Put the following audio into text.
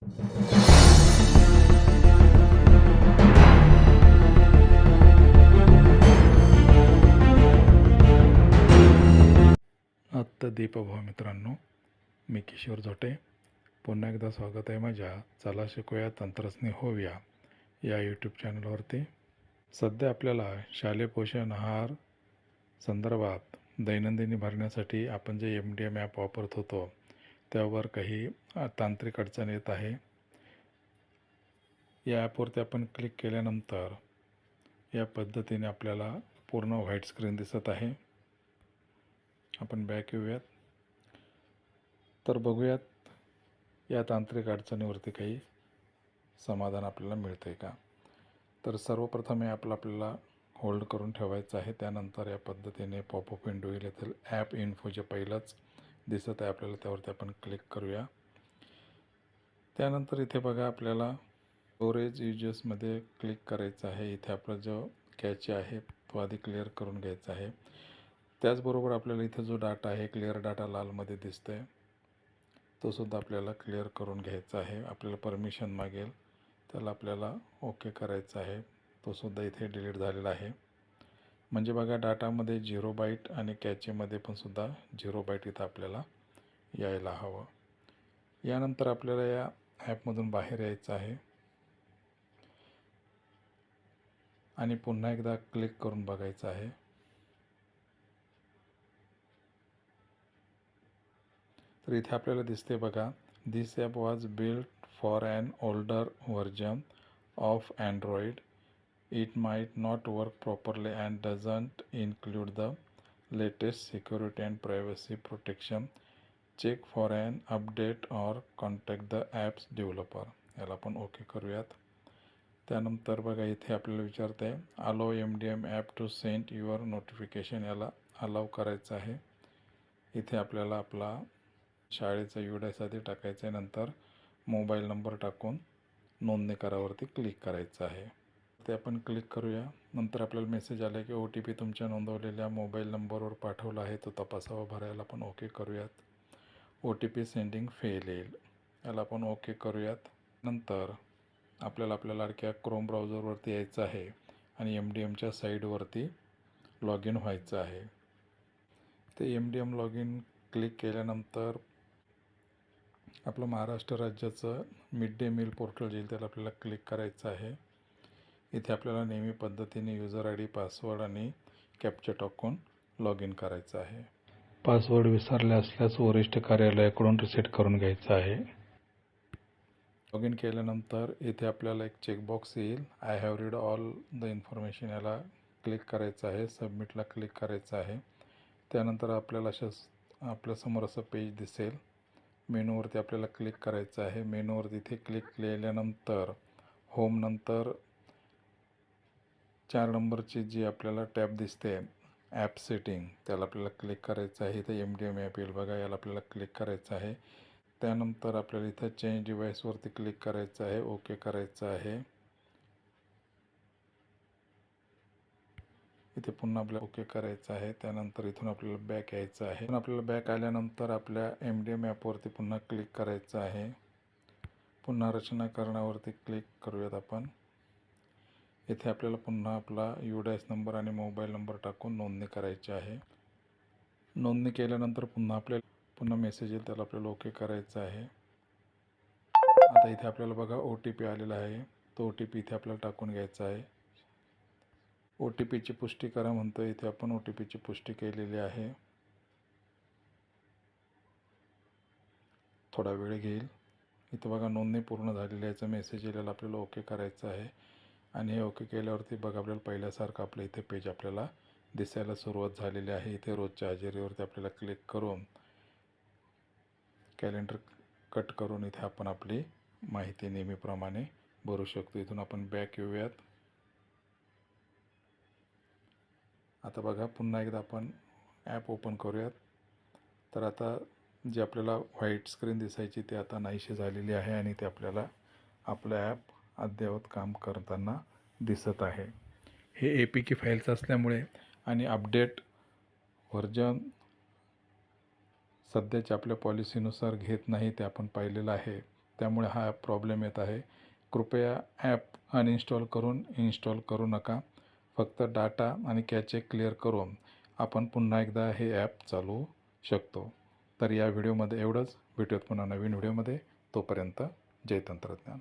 आत्ता दीपभाव मित्रांनो, मी किशोर झोटे. पुन्हा एकदा स्वागत आहे माझ्या चला शिकूया तंत्रज्ञ होऊया या यूट्यूब चॅनलवरती. सध्या आपल्याला शालेय पोषण आहार संदर्भात दैनंदिनी भरण्यासाठी आपण जे MDM ॲप वापरत होतो त्यावर काही तांत्रिक अडचण येत आहे. या ॲपवरती आपण क्लिक केल्यानंतर या पद्धतीने आपल्याला पूर्ण व्हाईट स्क्रीन दिसत आहे. आपण बॅक येऊयात. तर बघूयात या तांत्रिक अडचणीवरती काही समाधान आपल्याला मिळते का. तर सर्वप्रथम हे आपल्याला होल्ड करून ठेवायचं आहे. त्यानंतर या पद्धतीने पॉपअप विंडो येईल. येथील ॲप इन्फो जे पहिलंच दिसत आहे आपल्याला त्यावरती आपण क्लिक करूया. त्यानंतर इथे बघा आपल्याला स्टोरेज युजेसमध्ये क्लिक करायचं आहे. इथे आपला जो कॅचे आहे तो आधी क्लिअर करून घ्यायचा आहे. त्याचबरोबर आपल्याला इथे जो डाटा आहे क्लिअर डाटा लालमध्ये दिसतोय तो सुद्धा आपल्याला क्लिअर करून घ्यायचा आहे. आपल्याला परमिशन मागेल त्याला आपल्याला ओके करायचं आहे. तो सुद्धा इथे डिलीट झालेला आहे. म्हणजे बघा डाटामध्ये 0 बाईट आणि कॅचेमध्ये पण सुद्धा 0 बाईट इथं आपल्याला यायला हवं. यानंतर आपल्याला या ॲपमधून बाहेर यायचं आहे आणि पुन्हा एकदा क्लिक करून बघायचं आहे. तर इथे आपल्याला दिसते बघा, this app was built for an older version of Android. It might not work properly and doesn't include the latest security and privacy protection. Check for an update or contact the app's developer. याला आपण okay करूयात. त्यानंतर बघा इथे आपल्याला विचारते allow MDM app to send your notification. याला allow करायचं आहे. इथे आपल्याला आपला शाळेचा UDIS आधी टाकायचा आहे. नंतर मोबाईल नंबर टाकून नोंदणी करावरती क्लिक करायचं आहे. ते आपण क्लिक करूया. नंतर आपल्याला मेसेज आला की OTP तुमच्या नोंदवलेल्या मोबाईल नंबरवर पाठवला आहे, तो तपासावा. भरायला आपण ओके करूयात. OTP सेंडिंग फेल येईल. याला आपण ओके करूयात. नंतर आपल्याला आपल्या लाडक्या क्रोम ब्राउझरवरती यायचं आहे आणि MDMच्या साईडवरती लॉग इन व्हायचं आहे. ते MDM लॉग इन क्लिक केल्यानंतर आपलं महाराष्ट्र राज्याचं मिड डे मील पोर्टल येईल, त्याला आपल्याला क्लिक करायचं आहे. इथे आपल्याला नेहमी पद्धतीने युजर ID, पासवर्ड आणि कॅप्चा टाकून लॉग इन करायचं आहे. पासवर्ड विसरले असल्यास वरिष्ठ कार्यालयाकडून रिसेट करून घ्यायचा आहे. लॉग इन केल्यानंतर इथे आपल्याला एक चेकबॉक्स येईल, I have read all the information. याला क्लिक करायचं आहे. सबमिटला क्लिक करायचं आहे. त्यानंतर आपल्याला आपल्यासमोर असं पेज दिसेल. मेनूवरती आपल्याला क्लिक करायचं आहे. मेनूवरती इथे क्लिक केल्यानंतर होम नंतर 4 नंबरची जी आपल्याला टॅब दिसते ॲप सेटिंग, त्याला आपल्याला क्लिक करायचं आहे. इथे MDM ॲप येईल बघा, याला आपल्याला क्लिक करायचं आहे. त्यानंतर आपल्याला इथं चेंज डिव्हाइसवरती क्लिक करायचं आहे, ओके करायचं आहे. इथे पुन्हा आपल्याला ओके करायचं आहे. त्यानंतर इथून आपल्याला बॅक यायचं आहे. आपल्याला बॅक आल्यानंतर आपल्या MDM ॲपवरती पुन्हा क्लिक करायचं आहे. पुन्हा रचनाकरणावरती क्लिक करूयात आपण. इथे आपल्याला पुन्हा आपला UDIS नंबर आणि मोबाईल नंबर टाकून नोंदणी करायची आहे. नोंदणी केल्यानंतर पुन्हा मेसेज येईल, त्याला आपल्याला ओके करायचं आहे. आता इथे आपल्याला बघा OTP आलेला आहे, तो OTP इथे आपल्याला टाकून घ्यायचा आहे. OTPची पुष्टी करा म्हणतो. इथे आपण OTPची पुष्टी केलेली आहे. थोडा वेळ घेईल. इथे बघा नोंदणी पूर्ण झालेली आहे मेसेज येईल, आपल्याला ओके करायचं आहे. आणि हे ओके केल्यावरती बघा आपल्याला पहिल्यासारखं आपलं इथे पेज आपल्याला दिसायला सुरुवात झालेली आहे. इथे रोजच्या हजेरीवरती आपल्याला क्लिक करून कॅलेंडर कट करून इथे आपण आपली माहिती नेहमीप्रमाणे भरू शकतो. इथून आपण बॅक येऊयात. आता बघा पुन्हा एकदा आपण ॲप ओपन करूयात. तर आता जी आपल्याला व्हाईट स्क्रीन दिसायची ती आता नाहीशी झालेली आहे आणि ते आपल्याला आपलं ॲप अद्ययावत काम करताना दिसत आहे. हे APK फाईल्स असल्यामुळे आणि अपडेट व्हर्जन सध्याच्या आपल्या पॉलिसीनुसार घेत नाही, ते आपण पाहिलेलं आहे. त्यामुळे हा प्रॉब्लेम येत आहे. कृपया ॲप अनइन्स्टॉल करून इन्स्टॉल करू नका. फक्त डाटा आणि कॅचे क्लिअर करून आपण पुन्हा एकदा हे ॲप चालवू शकतो. तर या व्हिडिओमध्ये एवढंच. भेटूयात पुन्हा नवीन व्हिडिओमध्ये. तोपर्यंत जय तंत्रज्ञान.